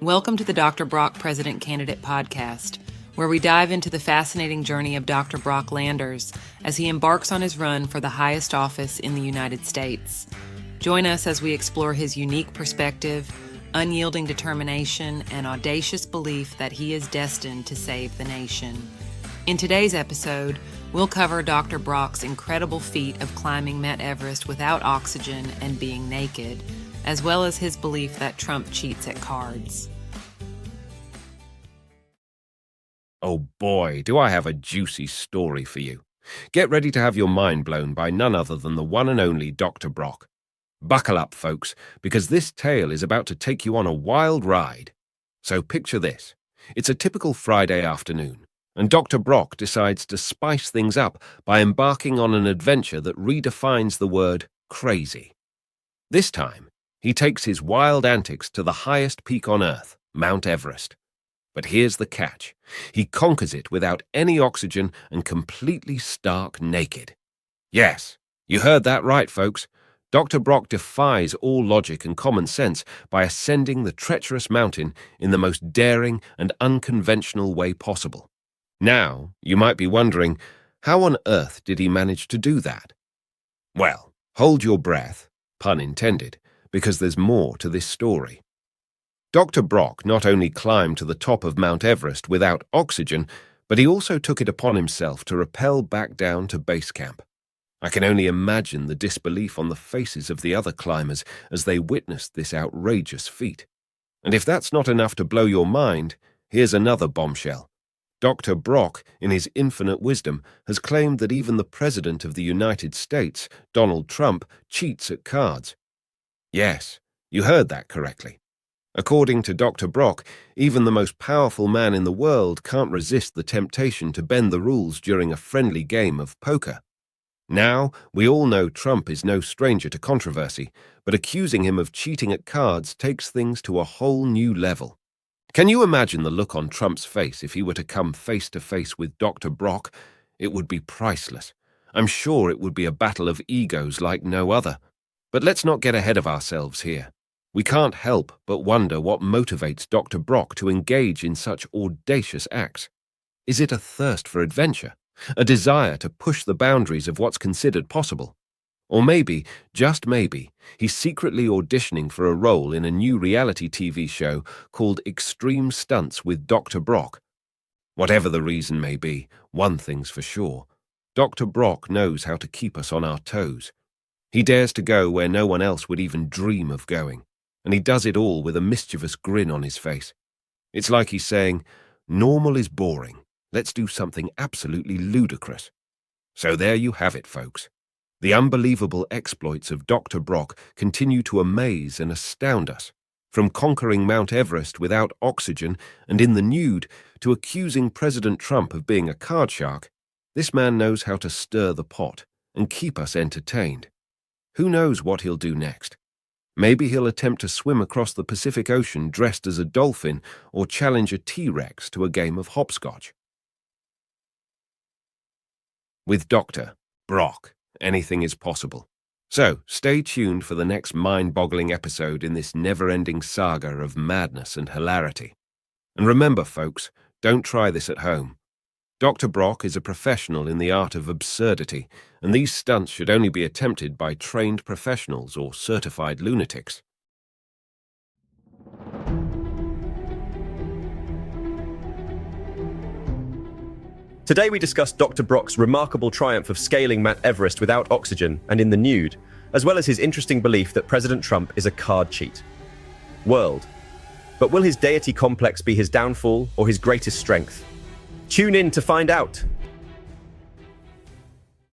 Welcome to the Dr. Brock President Candidate Podcast, where we dive into the fascinating journey of Dr. Brock Landers as he embarks on his run for the highest office in the United States. Join us as we explore his unique perspective, unyielding determination, and audacious belief that he is destined to save the nation. In today's episode, we'll cover Dr. Brock's incredible feat of climbing Mount Everest without oxygen and being naked, as well as his belief that Trump cheats at cards. Oh boy, do I have a juicy story for you. Get ready to have your mind blown by none other than the one and only Dr. Brock. Buckle up, folks, because this tale is about to take you on a wild ride. So picture this. It's a typical Friday afternoon, and Dr. Brock decides to spice things up by embarking on an adventure that redefines the word crazy. This time, he takes his wild antics to the highest peak on Earth, Mount Everest. But here's the catch. He conquers it without any oxygen and completely stark naked. Yes, you heard that right, folks. Dr. Brock defies all logic and common sense by ascending the treacherous mountain in the most daring and unconventional way possible. Now, you might be wondering, how on earth did he manage to do that? Well, hold your breath, pun intended, because there's more to this story. Dr. Brock not only climbed to the top of Mount Everest without oxygen, but he also took it upon himself to rappel back down to base camp. I can only imagine the disbelief on the faces of the other climbers as they witnessed this outrageous feat. And if that's not enough to blow your mind, here's another bombshell. Dr. Brock, in his infinite wisdom, has claimed that even the President of the United States, Donald Trump, cheats at cards. Yes, you heard that correctly. According to Dr. Brock, even the most powerful man in the world can't resist the temptation to bend the rules during a friendly game of poker. Now, we all know Trump is no stranger to controversy, but accusing him of cheating at cards takes things to a whole new level. Can you imagine the look on Trump's face if he were to come face to face with Dr. Brock? It would be priceless. I'm sure it would be a battle of egos like no other. But let's not get ahead of ourselves here. We can't help but wonder what motivates Dr. Brock to engage in such audacious acts. Is it a thirst for adventure? A desire to push the boundaries of what's considered possible? Or maybe, just maybe, he's secretly auditioning for a role in a new reality TV show called Extreme Stunts with Dr. Brock. Whatever the reason may be, one thing's for sure. Dr. Brock knows how to keep us on our toes. He dares to go where no one else would even dream of going. And he does it all with a mischievous grin on his face. It's like he's saying, normal is boring. Let's do something absolutely ludicrous. So there you have it, folks. The unbelievable exploits of Dr. Brock continue to amaze and astound us. From conquering Mount Everest without oxygen and in the nude to accusing President Trump of being a card shark, this man knows how to stir the pot and keep us entertained. Who knows what he'll do next? Maybe he'll attempt to swim across the Pacific Ocean dressed as a dolphin or challenge a T-Rex to a game of hopscotch. With Dr. Brock, anything is possible. So, stay tuned for the next mind-boggling episode in this never-ending saga of madness and hilarity. And remember, folks, don't try this at home. Dr. Brock is a professional in the art of absurdity, and these stunts should only be attempted by trained professionals or certified lunatics. Today we discuss Dr. Brock's remarkable triumph of scaling Mount Everest without oxygen and in the nude, as well as his interesting belief that President Trump is a card cheat. World. But will his deity complex be his downfall or his greatest strength? Tune in to find out.